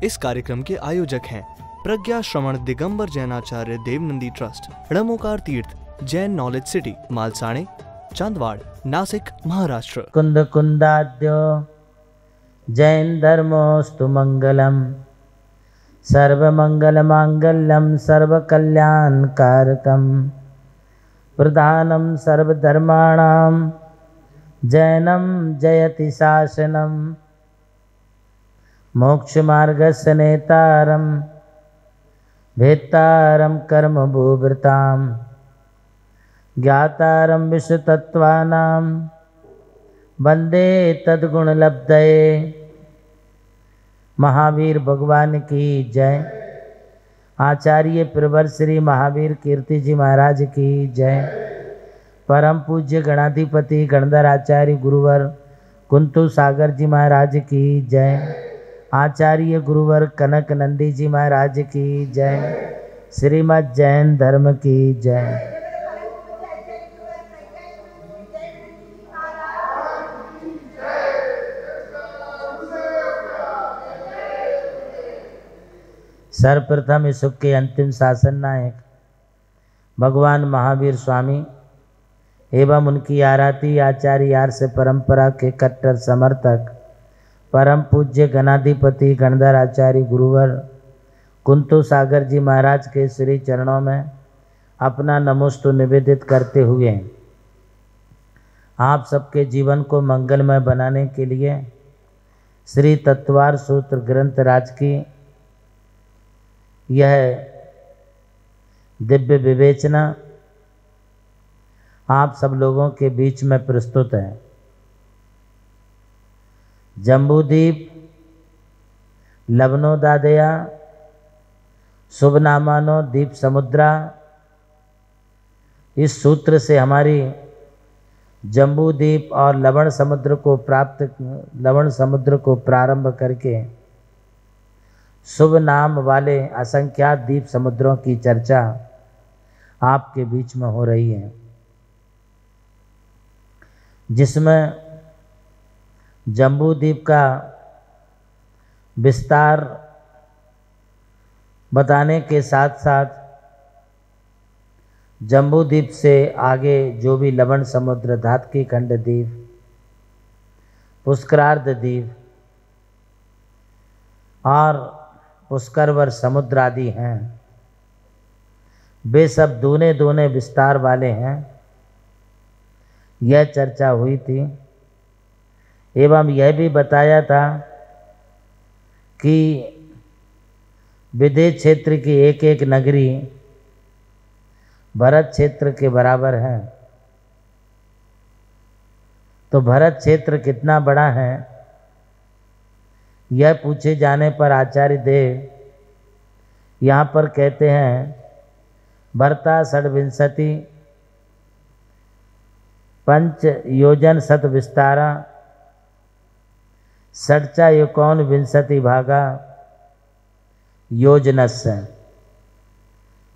इस कार्यक्रम के आयोजक हैं प्रज्ञा श्रवण दिगंबर जैनाचार्य देवनंदी ट्रस्ट, रणमोकार तीर्थ जैन नॉलेज सिटी, मालसाणे, चांदवाड़, नासिक, महाराष्ट्र। कुंद कुंदाद्यो जैन धर्मोस्तु मंगलम, सर्वमंगल मांगल्यम सर्वकल्याणकारकम, प्रधानम सर्वधर्माणाम जैनम जयति शासनम, मोक्षमार्गस्य नेतारम भेत्तारम कर्म भूभृताम, ज्ञातारम विश्वतत्त्वानां वंदे तद्गुणलब्धये। महावीर भगवान की जय। आचार्य प्रवर श्री महावीर कीर्ति जी महाराज की जय। परम पूज्य गणाधिपति गणधर आचार्य गुरुवर कुंतु सागर जी महाराज की जय। आचार्य गुरुवर कनक नंदी जी महाराज की जय। श्रीमद् जैन धर्म की जय। सर्वप्रथम इस युग के अंतिम शासन नायक भगवान महावीर स्वामी एवं उनकी आराती आचार्य आर्ष परंपरा के कट्टर समर्थक परम पूज्य गणाधिपति गणधर आचार्य गुरुवर कुंतु सागर जी महाराज के श्री चरणों में अपना नमोस्तु निवेदित करते हुए आप सबके जीवन को मंगलमय बनाने के लिए श्री तत्वार सूत्र ग्रंथ राज की यह दिव्य विवेचना आप सब लोगों के बीच में प्रस्तुत है। जम्बूद्वीप लवनोदादया शुभनामानो दीप समुद्रा, इस सूत्र से हमारी जम्बूद्वीप और लवण समुद्र को प्रारंभ करके शुभ नाम वाले असंख्यात द्वीप समुद्रों की चर्चा आपके बीच में हो रही है, जिसमें जम्बूद्वीप का विस्तार बताने के साथ साथ जम्बूद्वीप से आगे जो भी लवण समुद्र, धात्की खंड द्वीप, पुष्करार्ध द्वीप और पुष्करवर समुद्र आदि हैं, वे सब दूने दूने विस्तार वाले हैं। यह चर्चा हुई थी एवं यह भी बताया था कि विदेह क्षेत्र की एक एक नगरी भरत क्षेत्र के बराबर है। तो भरत क्षेत्र कितना बड़ा है, यह पूछे जाने पर आचार्य देव यहाँ पर कहते हैं भरता षड्विंशति पंच योजन शत विस्तारा, षड्चा एकोन विंशति भागा योजनस्य।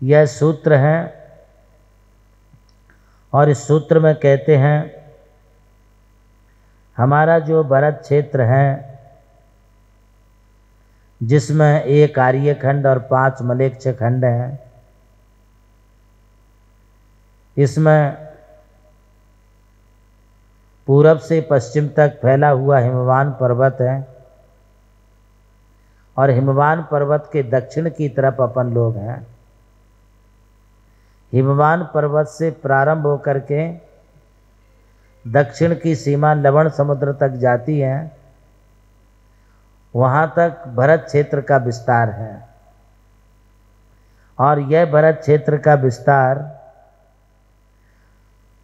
यह सूत्र है और इस सूत्र में कहते हैं हमारा जो भरत क्षेत्र है, जिसमें एक आर्यखंड और 5 मलेच्छ खंड हैं, इसमें पूरब से पश्चिम तक फैला हुआ हिमवान पर्वत है और हिमवान पर्वत के दक्षिण की तरफ अपन लोग हैं। हिमवान पर्वत से प्रारंभ होकर के दक्षिण की सीमा लवण समुद्र तक जाती है, वहाँ तक भरत क्षेत्र का विस्तार है। और यह भरत क्षेत्र का विस्तार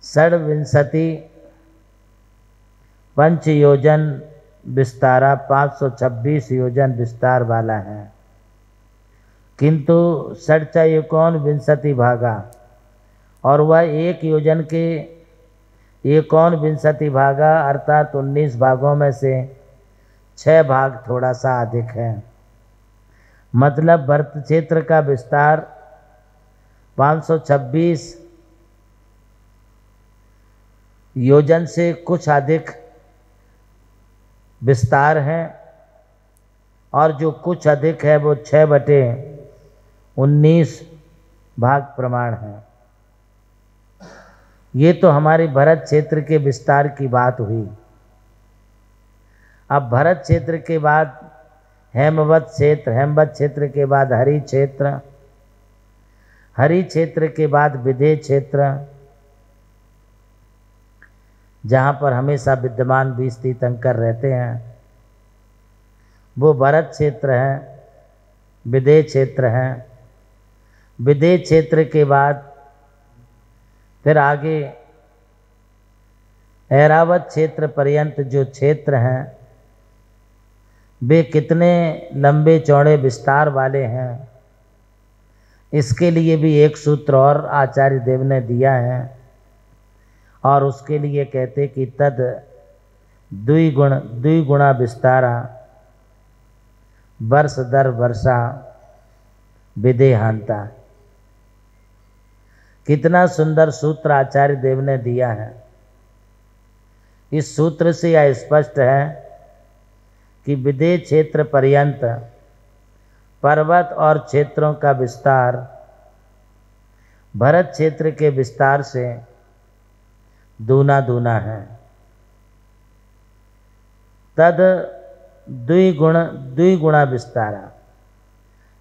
षड्विंशति पंच योजन विस्तारा 526 योजन विस्तार वाला है, किंतु षड्चा एकोन विंशति भागा, और वह एक योजन के एकोन विंशति भागा अर्थात 19 भागों में से 6 भाग थोड़ा सा अधिक है। मतलब भरत क्षेत्र का विस्तार 526 योजन से कुछ अधिक विस्तार है और जो कुछ अधिक है वो 6/19 भाग प्रमाण है। ये तो हमारे भरत क्षेत्र के विस्तार की बात हुई। अब भरत क्षेत्र के बाद हेमवत क्षेत्र, हेमवत क्षेत्र के बाद हरि क्षेत्र, हरि क्षेत्र के बाद विदेह क्षेत्र, जहाँ पर हमेशा विद्यमान 20 तीर्थंकर रहते हैं, वो भरत क्षेत्र है, विदेह क्षेत्र है। विदेह क्षेत्र के बाद फिर आगे ऐरावत क्षेत्र पर्यंत जो क्षेत्र हैं वे कितने लंबे चौड़े विस्तार वाले हैं, इसके लिए भी एक सूत्र और आचार्य देव ने दिया है। और उसके लिए कहते कि तद द्विगुणा विस्तारा वर्ष दर वर्षा विदेहांता। कितना सुंदर सूत्र आचार्य देव ने दिया है। इस सूत्र से यह स्पष्ट है कि विदेह क्षेत्र पर्यंत पर्वत और क्षेत्रों का विस्तार भरत क्षेत्र के विस्तार से दूना दूना है। तद द्विगुणा विस्तारा।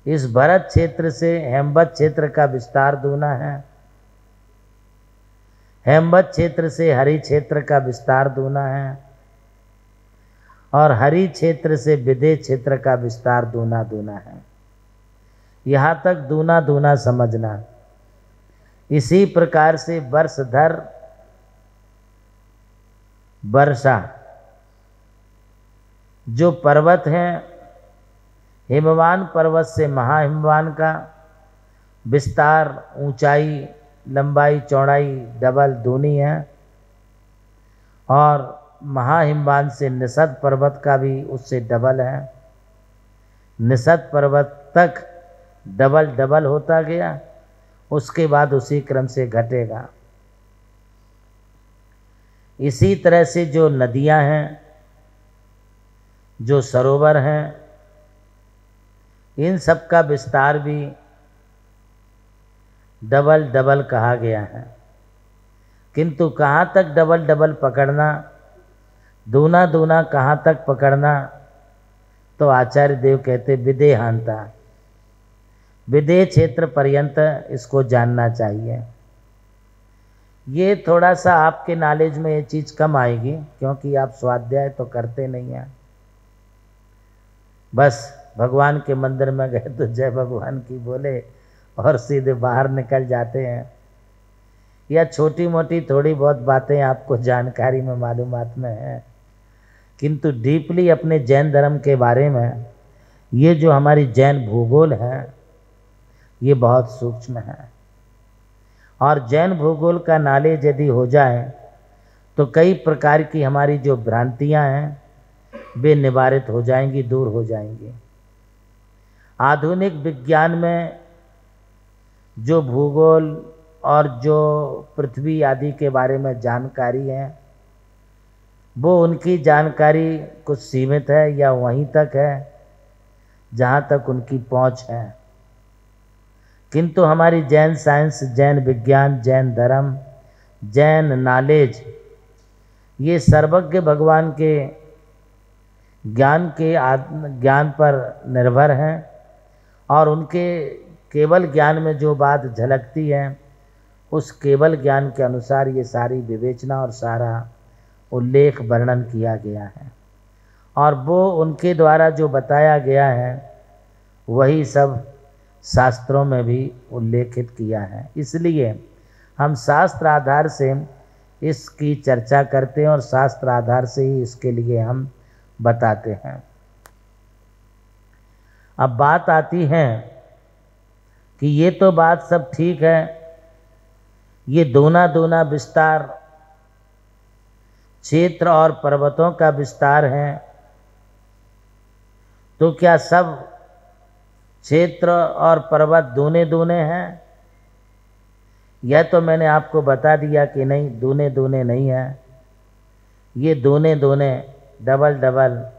इस भरत क्षेत्र से हेमवत क्षेत्र का विस्तार दूना है, हेमवत क्षेत्र से हरि क्षेत्र का विस्तार दूना है, और हरि क्षेत्र से विदेह क्षेत्र का विस्तार दूना दूना है। यहाँ तक दूना दूना समझना। इसी प्रकार से वर्ष धर वर्षा जो पर्वत हैं, हिमवान पर्वत से महाहिमवान का विस्तार, ऊंचाई, लंबाई, चौड़ाई डबल दूनी है, और महाहिमवान से निषद पर्वत का भी उससे डबल है। निषद पर्वत तक डबल डबल होता गया, उसके बाद उसी क्रम से घटेगा। इसी तरह से जो नदियां हैं, जो सरोवर हैं, इन सब का विस्तार भी डबल डबल कहा गया है। किंतु कहाँ तक डबल डबल पकड़ना, दूना दूना कहाँ तक पकड़ना, तो आचार्य देव कहते विदेहांता, विदेह क्षेत्र पर्यंत इसको जानना चाहिए। ये थोड़ा सा आपके नॉलेज में ये चीज़ कम आएगी, क्योंकि आप स्वाध्याय तो करते नहीं हैं। बस भगवान के मंदिर में गए तो जय भगवान की बोले और सीधे बाहर निकल जाते हैं, या छोटी मोटी थोड़ी बहुत बातें आपको जानकारी में मालूमात में है, किंतु डीपली अपने जैन धर्म के बारे में ये जो हमारी जैन भूगोल है ये बहुत सूक्ष्म है। और जैन भूगोल का नॉलेज यदि हो जाए तो कई प्रकार की हमारी जो भ्रांतियां हैं वे निवारित हो जाएंगी, दूर हो जाएंगी। आधुनिक विज्ञान में जो भूगोल और जो पृथ्वी आदि के बारे में जानकारी है, वो उनकी जानकारी कुछ सीमित है या वहीं तक है जहाँ तक उनकी पहुँच है। किंतु हमारी जैन साइंस, जैन विज्ञान, जैन धर्म, जैन नॉलेज, ये सर्वज्ञ भगवान के ज्ञान पर निर्भर हैं, और उनके केवल ज्ञान में जो बात झलकती है उस केवल ज्ञान के अनुसार ये सारी विवेचना और सारा उल्लेख वर्णन किया गया है। और वो उनके द्वारा जो बताया गया है वही सब शास्त्रों में भी उल्लेखित किया है। इसलिए हम शास्त्र आधार से इसकी चर्चा करते हैं और शास्त्र आधार से ही इसके लिए हम बताते हैं। अब बात आती है कि ये तो बात सब ठीक है, ये दूना दूना विस्तार क्षेत्र और पर्वतों का विस्तार है, तो क्या सब क्षेत्र और पर्वत दूने दूने हैं? यह तो मैंने आपको बता दिया कि नहीं, दूने दूने नहीं है। ये दूने दूने, डबल डबल,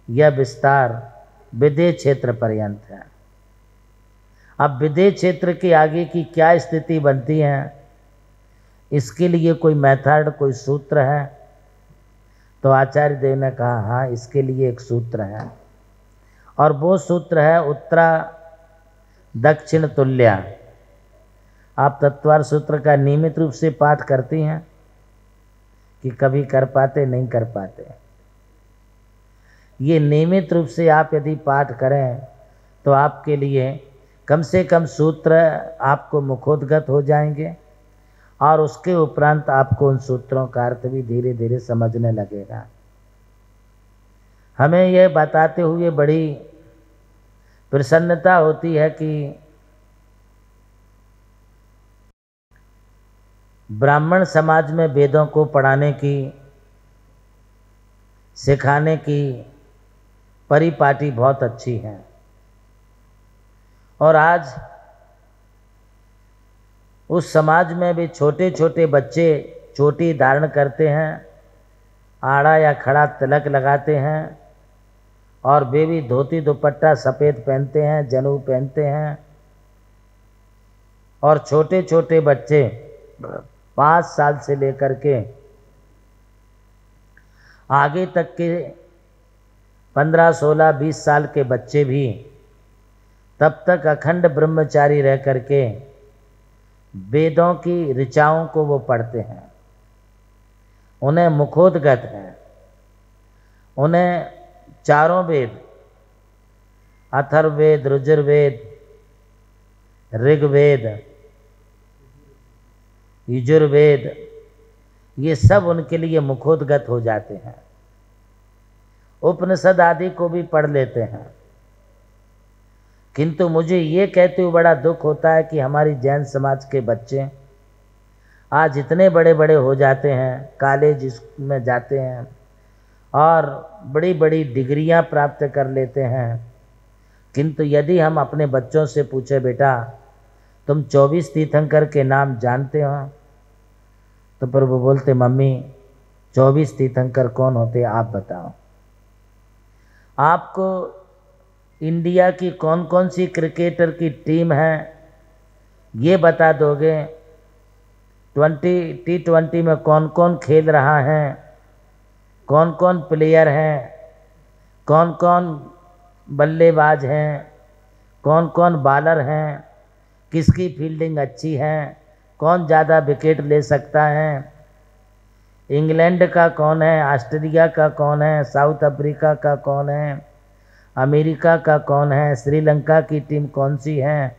यह विस्तार विदेह क्षेत्र पर्यंत है। अब विदेह क्षेत्र के आगे की क्या स्थिति बनती है, इसके लिए कोई मेथड, कोई सूत्र है? तो आचार्य देव ने कहा हाँ, इसके लिए एक सूत्र है, और वो सूत्र है उत्तरा दक्षिण तुल्या। आप तत्वार सूत्र का नियमित रूप से पाठ करती हैं कि कभी कर पाते, नहीं कर पाते? ये नियमित रूप से आप यदि पाठ करें तो आपके लिए कम से कम सूत्र आपको मुखोद्गत हो जाएंगे, और उसके उपरांत आपको उन सूत्रों का अर्थ भी धीरे धीरे समझने लगेगा। हमें यह बताते हुए बड़ी प्रसन्नता होती है कि ब्राह्मण समाज में वेदों को पढ़ाने की, सिखाने की परिपाटी बहुत अच्छी है। और आज उस समाज में भी छोटे छोटे बच्चे चोटी धारण करते हैं, आड़ा या खड़ा तिलक लगाते हैं, और वे भी धोती दुपट्टा सफ़ेद पहनते हैं, जनेऊ पहनते हैं। और छोटे छोटे बच्चे 5 साल से लेकर के आगे तक के 15, 16, 20 साल के बच्चे भी तब तक अखंड ब्रह्मचारी रह करके वेदों की ऋचाओं को वो पढ़ते हैं। उन्हें मुखोद्गत है, उन्हें चारों वेद, अथर्ववेद, ऋजुर्वेद, ऋग्वेद, यजुर्वेद, ये सब उनके लिए मुखोद्गत हो जाते हैं। उपनिषद आदि को भी पढ़ लेते हैं। किंतु मुझे ये कहते हुए बड़ा दुख होता है कि हमारी जैन समाज के बच्चे आज इतने बड़े बड़े हो जाते हैं, कॉलेज में जाते हैं और बड़ी बड़ी डिग्रियां प्राप्त कर लेते हैं, किंतु यदि हम अपने बच्चों से पूछे बेटा तुम 24 तीर्थंकर के नाम जानते हो, तो पर वो बोलते मम्मी 24 तीर्थंकर कौन होते आप बताओ। आपको इंडिया की कौन कौन सी क्रिकेटर की टीम है ये बता दोगे, T20 में कौन कौन खेल रहा है, कौन कौन प्लेयर हैं, कौन कौन बल्लेबाज हैं, कौन कौन बॉलर हैं, किसकी फील्डिंग अच्छी है, कौन ज़्यादा विकेट ले सकता है, इंग्लैंड का कौन है, ऑस्ट्रेलिया का कौन है, साउथ अफ्रीका का कौन है, अमेरिका का कौन है, श्रीलंका की टीम कौन सी है।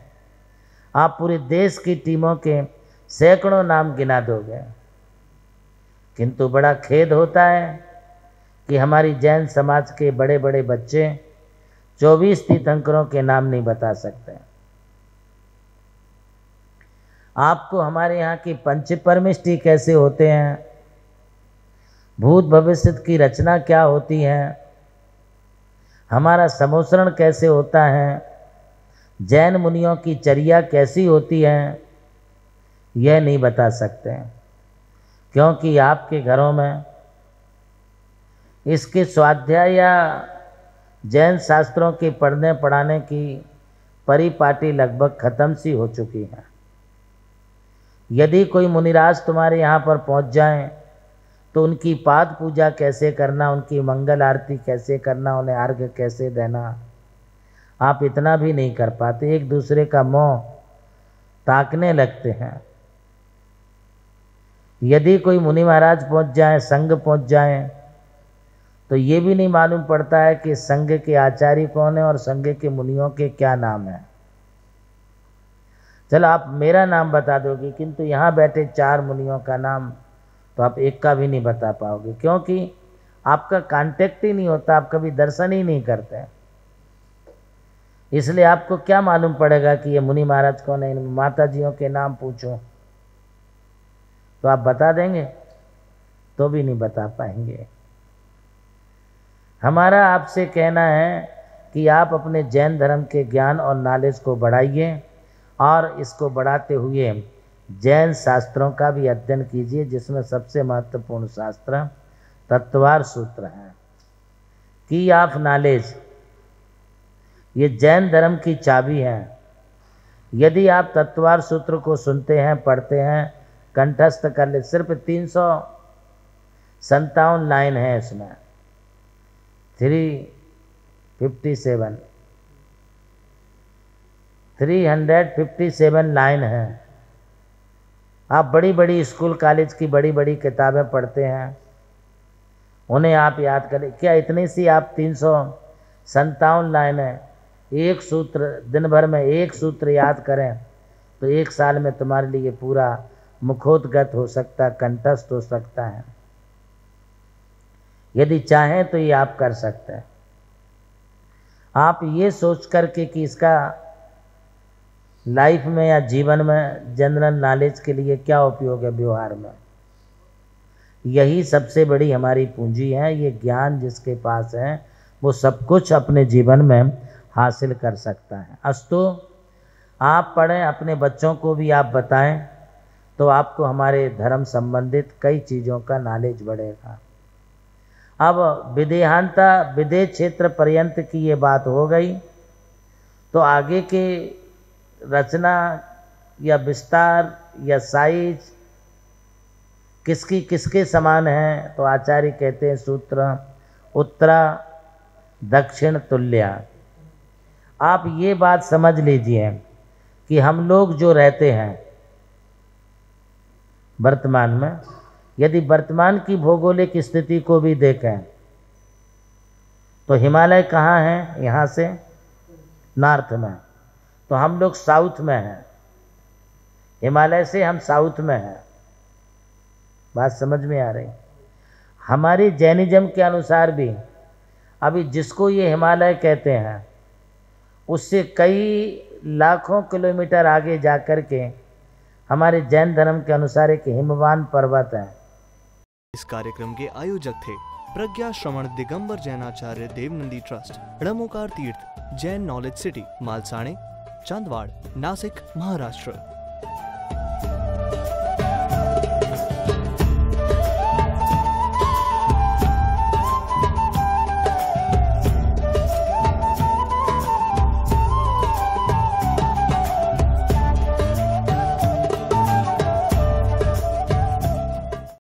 आप पूरे देश की टीमों के सैकड़ों नाम गिना दोगे। किंतु बड़ा खेद होता है कि हमारी जैन समाज के बड़े बड़े बच्चे 24 तीर्थंकरों के नाम नहीं बता सकते। आपको हमारे यहाँ की पंच परमिष्टि कैसे होते हैं, भूत भविष्य की रचना क्या होती है, हमारा समोसरण कैसे होता है, जैन मुनियों की चर्या कैसी होती है, यह नहीं बता सकते हैं, क्योंकि आपके घरों में इसके स्वाध्याय या जैन शास्त्रों के पढ़ने पढ़ाने की परिपाटी लगभग खत्म सी हो चुकी है। यदि कोई मुनिराज तुम्हारे यहाँ पर पहुँच जाएं तो उनकी पाद पूजा कैसे करना, उनकी मंगल आरती कैसे करना, उन्हें अर्घ्य कैसे देना, आप इतना भी नहीं कर पाते। एक दूसरे का मुंह ताकने लगते हैं। यदि कोई मुनि महाराज पहुंच जाए, संघ पहुंच जाए, तो ये भी नहीं मालूम पड़ता है कि संघ के आचार्य कौन है और संघ के मुनियों के क्या नाम है। चलो आप मेरा नाम बता दोगे, किंतु यहाँ बैठे 4 मुनियों का नाम तो आप एक का भी नहीं बता पाओगे, क्योंकि आपका कांटेक्ट ही नहीं होता, आप कभी दर्शन ही नहीं करते। इसलिए आपको क्या मालूम पड़ेगा कि ये मुनि महाराज कौन है। इन माता जियों के नाम पूछो तो आप बता देंगे, तो भी नहीं बता पाएंगे। हमारा आपसे कहना है कि आप अपने जैन धर्म के ज्ञान और नॉलेज को बढ़ाइए, और इसको बढ़ाते हुए जैन शास्त्रों का भी अध्ययन कीजिए, जिसमें सबसे महत्वपूर्ण शास्त्र तत्वार सूत्र हैं। की ऑफ नॉलेज ये जैन धर्म की चाबी है। यदि आप तत्वार सूत्र को सुनते हैं, पढ़ते हैं, कंठस्थ कर ले, सिर्फ 357 लाइन है इसमें, 357 लाइन है। आप बड़ी बड़ी स्कूल कॉलेज की बड़ी बड़ी किताबें पढ़ते हैं, उन्हें आप याद करें। क्या इतनी सी आप 357 लाइन है, एक सूत्र, दिन भर में एक सूत्र याद करें तो एक साल में तुम्हारे लिए पूरा मुखोद्गत हो सकता है, कंठस्थ हो सकता है। यदि चाहें तो ये आप कर सकते हैं। आप ये सोच करके कि इसका लाइफ में या जीवन में जनरल नॉलेज के लिए क्या उपयोग है व्यवहार में, यही सबसे बड़ी हमारी पूंजी है। ये ज्ञान जिसके पास है वो सब कुछ अपने जीवन में हासिल कर सकता है। अस्तु, आप पढ़ें, अपने बच्चों को भी आप बताएं, तो आपको हमारे धर्म संबंधित कई चीज़ों का नॉलेज बढ़ेगा। अब विदेहांता विदेह क्षेत्र पर्यंत की ये बात हो गई, तो आगे के रचना या विस्तार या साइज किसकी किसके समान है, तो आचार्य कहते हैं सूत्र उत्तरा दक्षिण तुल्या। आप ये बात समझ लीजिए कि हम लोग जो रहते हैं वर्तमान में, यदि वर्तमान की भौगोलिक स्थिति को भी देखें तो हिमालय कहाँ है, यहाँ से नॉर्थ में, तो हम लोग साउथ में हैं। हिमालय से हम साउथ में हैं। बात समझ में आ रही? हमारी जैनिज्म के अनुसार भी अभी जिसको ये हिमालय कहते हैं उससे कई लाखों किलोमीटर आगे जा कर के हमारे जैन धर्म के अनुसार एक हिमवान पर्वत है। इस कार्यक्रम के आयोजक थे प्रज्ञा श्रवण दिगंबर जैनाचार्य देवनंदी ट्रस्ट, रणमोकार तीर्थ, जैन नॉलेज सिटी, मालसाणे, चांदवाड़, नासिक, महाराष्ट्र।